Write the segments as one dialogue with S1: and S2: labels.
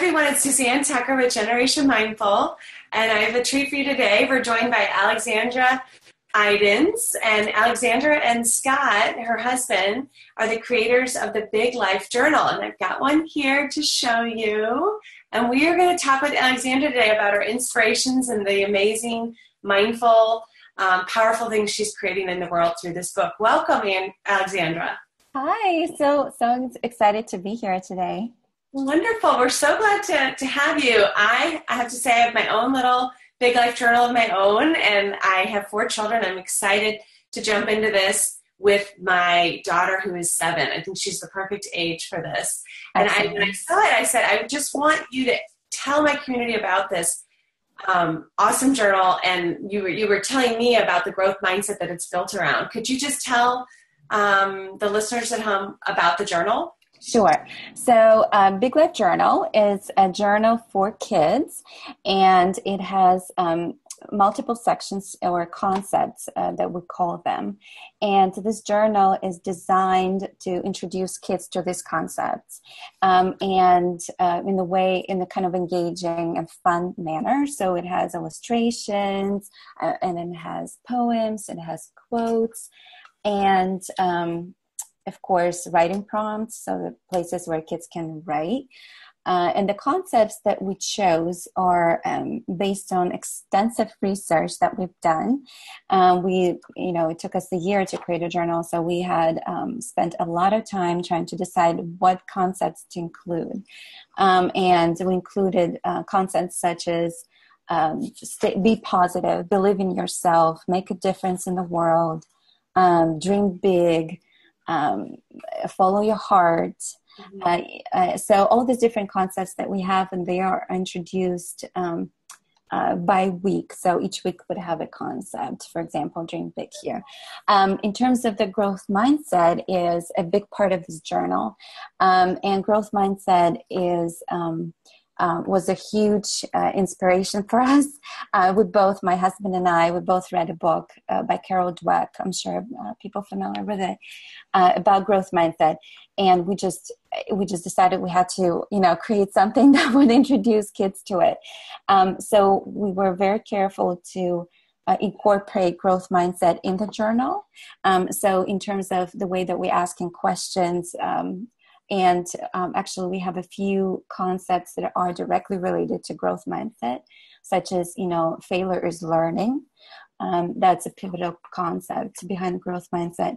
S1: everyone, it's Suzanne Tucker with Generation Mindful, and I have a treat for you today. We're joined by Alexandra Idens, and Alexandra and Scott, her husband, are the creators of the Big Life Journal, and I've got one here to show you. And we are going to talk with Alexandra today about her inspirations and the amazing, mindful, powerful things she's creating in the world through this book. Welcome, Alexandra.
S2: Hi, so excited to be here today.
S1: Wonderful. We're so glad to have you. I have to say I have my own little Big Life Journal of my own, and I have 4 children. I'm excited to jump into this with my daughter who is 7. I think she's the perfect age for this. And when I saw it, I said, I just want you to tell my community about this awesome journal. And you were telling me about the growth mindset that it's built around. Could you just tell the listeners at home about the journal?
S2: Sure. So Big Life Journal is a journal for kids, and it has multiple sections or concepts that we call them. And this journal is designed to introduce kids to these concepts and in the kind of engaging and fun manner. So it has illustrations, and it has poems, it has quotes, and of course, writing prompts, so the places where kids can write. And the concepts that we chose are based on extensive research that we've done. It took us a year to create a journal, so we had spent a lot of time trying to decide what concepts to include. And we included concepts such as be positive, believe in yourself, make a difference in the world, dream big, follow your heart. So all these different concepts that we have, and they are introduced by week. So each week would have a concept. For example, dream big here. In terms of the growth mindset is a big part of this journal. And growth mindset was a huge inspiration for us. My husband and I, we both read a book by Carol Dweck. I'm sure people familiar with it, about growth mindset. And we just decided we had to, create something that would introduce kids to it. So we were very careful to incorporate growth mindset in the journal. So in terms of the way that we ask in questions, and actually, we have a few concepts that are directly related to growth mindset, such as, failure is learning. That's a pivotal concept behind growth mindset.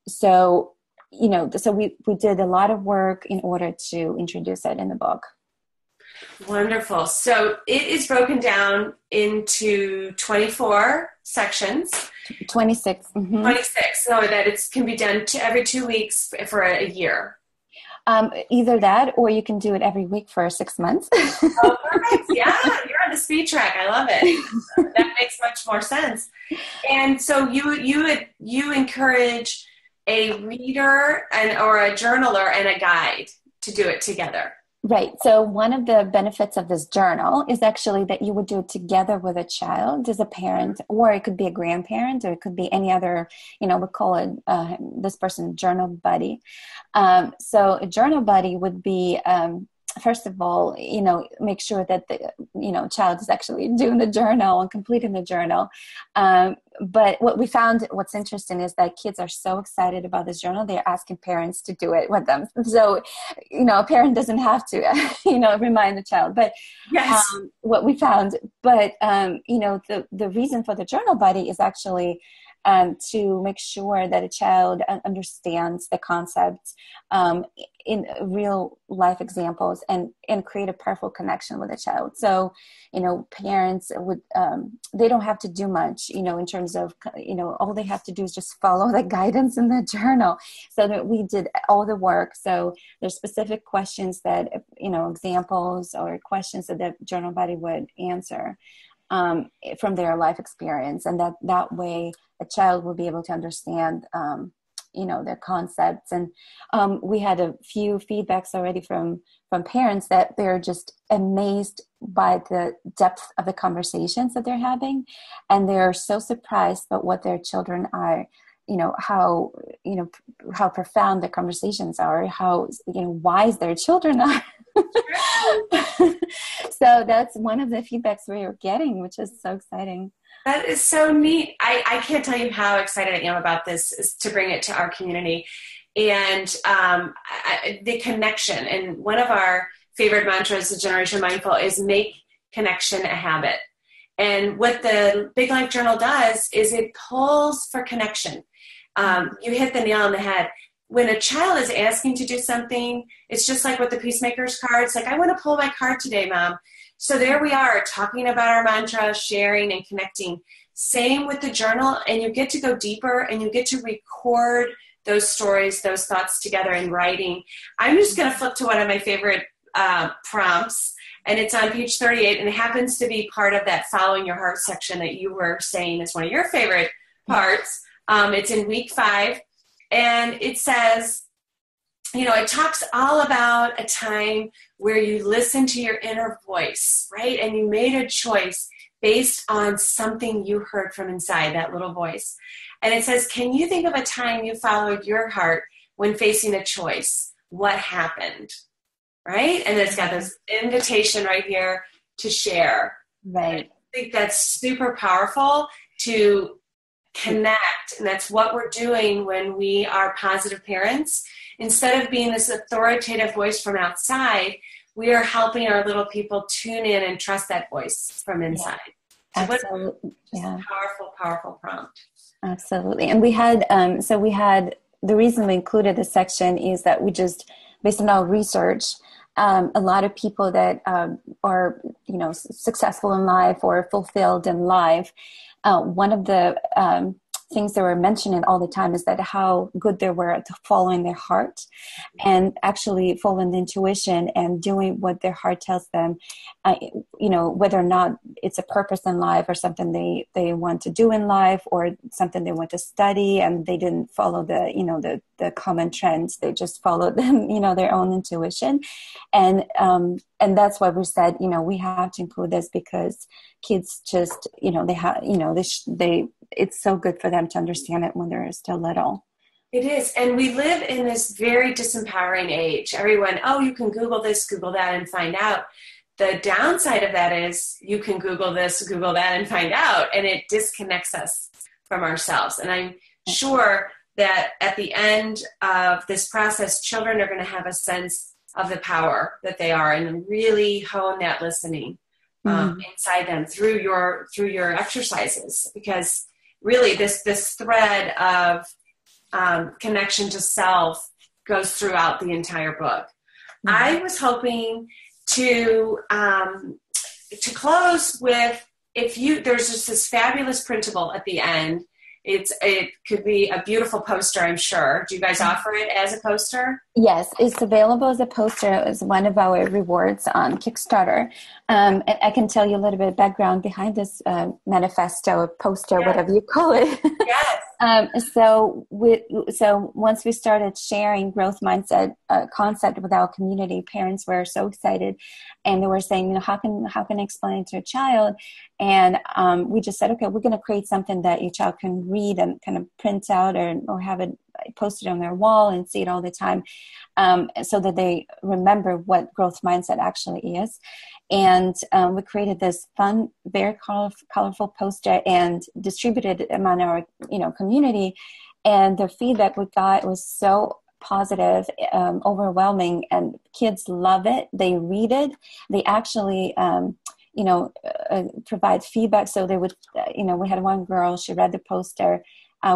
S2: So we did a lot of work in order to introduce it in the book.
S1: Wonderful. So it is broken down into 24 sections.
S2: 26. Mm-hmm.
S1: 26. So that it can be done every 2 weeks for a year.
S2: Either that, or you can do it every week for 6 months.
S1: Oh, perfect. Yeah, you're on the speed track. I love it. That makes much more sense. And so you encourage a reader or a journaler and a guide to do it together.
S2: Right. So one of the benefits of this journal is actually that you would do it together with a child as a parent, or it could be a grandparent, or it could be any other, we call it this person journal buddy. So a journal buddy would be, first of all, make sure that the, child is actually doing the journal and completing the journal. But what's interesting is that kids are so excited about this journal, they're asking parents to do it with them. So, a parent doesn't have to, remind the child. But
S1: yes.
S2: What we found, the reason for the journal buddy is actually to make sure that a child understands the concepts in real life examples and create a powerful connection with a child. So, parents would, they don't have to do much, in terms of, all they have to do is just follow the guidance in the journal. So that we did all the work. So there's specific questions that, examples or questions that the journal buddy would answer from their life experience. And that way a child will be able to understand, their concepts. And we had a few feedbacks already from parents that they're just amazed by the depth of the conversations that they're having. And they're so surprised by what their children are, how profound the conversations are, how, wise their children are. So that's one of the feedbacks we are getting, which is so exciting.
S1: That is so neat. I can't tell you how excited I am about this, is to bring it to our community. And the connection. And one of our favorite mantras at Generation Mindful is make connection a habit. And what the Big Life Journal does is it pulls for connection. You hit the nail on the head. When a child is asking to do something, it's just like with the Peacemakers card. It's like, I want to pull my card today, Mom. So there we are, talking about our mantra, sharing and connecting. Same with the journal, and you get to go deeper and you get to record those stories, those thoughts together in writing. I'm just going to flip to one of my favorite prompts, and it's on page 38, and it happens to be part of that following your heart section that you were saying is one of your favorite parts. It's in week 5, and it says, it talks all about a time where you listen to your inner voice, right? And you made a choice based on something you heard from inside, that little voice. And it says, can you think of a time you followed your heart when facing a choice? What happened? Right? And it's got this invitation right here to share.
S2: Right.
S1: I think that's super powerful to connect. And that's what we're doing when we are positive parents. Instead of being this authoritative voice from outside, we are helping our little people tune in and trust that voice from inside.
S2: Yeah. Absolutely.
S1: Yeah. Powerful, powerful prompt.
S2: Absolutely. And we had, the reason we included this section is that we just, based on our research, a lot of people that are, successful in life or fulfilled in life, one of the things they were mentioning all the time is that how good they were at following their heart and actually following the intuition and doing what their heart tells them, whether or not it's a purpose in life or something they want to do in life or something they want to study, and they didn't follow the common trends. They just followed them, their own intuition. And that's why we said, we have to include this because kids just, they have, it's so good for them to understand it when they're still little.
S1: It is. And we live in this very disempowering age. Everyone, you can Google this, Google that, and find out. The downside of that is you can Google this, Google that, and find out. And it disconnects us from ourselves. And I'm sure that at the end of this process, children are going to have a sense of the power that they are and really hone that listening inside them through your exercises. Because really this thread of connection to self goes throughout the entire book. I was hoping to close with, there's just this fabulous printable at the end. It could be a beautiful poster, I'm sure. Do you guys offer it as a poster?
S2: Yes, it's available as a poster as one of our rewards on Kickstarter. And I can tell you a little bit of background behind this manifesto, poster, whatever you call it.
S1: Yes.
S2: So once we started sharing growth mindset concept with our community, parents were so excited, and they were saying, how can I explain it to a child? And we just said, okay, we're going to create something that your child can read and kind of print out or have it posted on their wall and see it all the time, so that they remember what growth mindset actually is. And we created this fun, very colorful poster and distributed it among our, community. And the feedback we got was so positive, overwhelming, and kids love it. They read it. They actually, provide feedback. So they would, we had one girl, she read the poster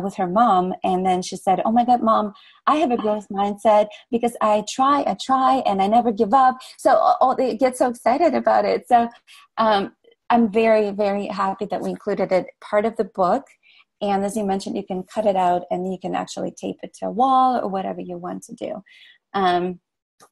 S2: with her mom, and then she said, "Oh my God, Mom, I have a growth mindset because I try, and I never give up." So they get so excited about it. So I'm very, very happy that we included it part of the book. And as you mentioned, you can cut it out and you can actually tape it to a wall or whatever you want to do.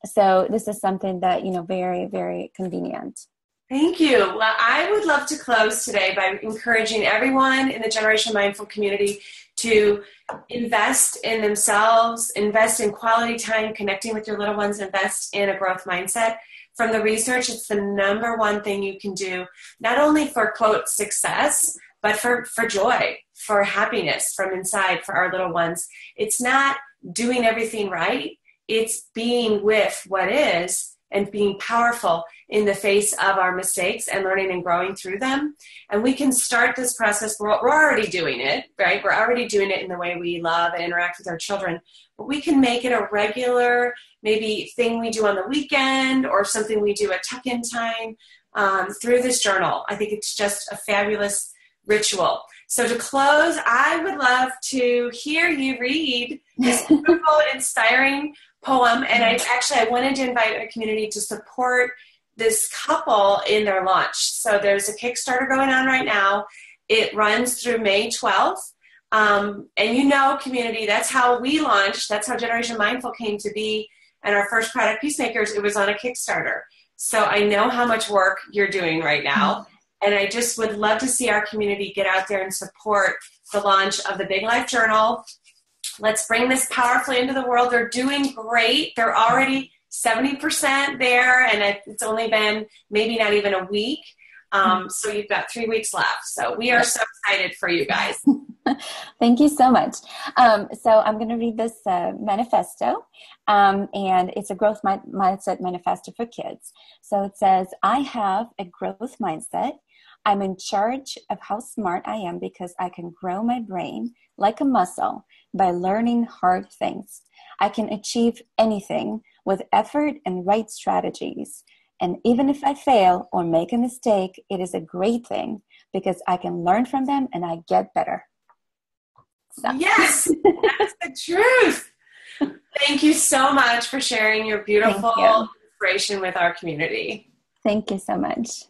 S2: So this is something that, very, very convenient.
S1: Thank you. Well, I would love to close today by encouraging everyone in the Generation Mindful community to invest in themselves, invest in quality time, connecting with your little ones, invest in a growth mindset. From the research, it's the number one thing you can do, not only for, quote, success, but for joy, for happiness from inside for our little ones. It's not doing everything right. It's being with what is and being powerful in the face of our mistakes and learning and growing through them. And we can start this process. We're already doing it, right? We're already doing it in the way we love and interact with our children. But we can make it a regular, maybe thing we do on the weekend or something we do at tuck-in time through this journal. I think it's just a fabulous ritual. So to close, I would love to hear you read this beautiful, inspiring poem. And I wanted to invite our community to support this couple in their launch. So there's a Kickstarter going on right now. It runs through May 12th. And community, that's how we launched. That's how Generation Mindful came to be. And our first product, Peacemakers, it was on a Kickstarter. So I know how much work you're doing right now. And I just would love to see our community get out there and support the launch of the Big Life Journal. Let's bring this powerfully into the world. They're doing great. They're already 70% there, and it's only been maybe not even a week. So you've got 3 weeks left. So we are so excited for you guys.
S2: Thank you so much. So I'm going to read this manifesto, and it's a growth mindset manifesto for kids. So it says, I have a growth mindset. I'm in charge of how smart I am because I can grow my brain like a muscle by learning hard things. I can achieve anything with effort and right strategies. And even if I fail or make a mistake, it is a great thing because I can learn from them and I get better. So.
S1: Yes, that's the truth. Thank you so much for sharing your beautiful inspiration with our community.
S2: Thank you so much.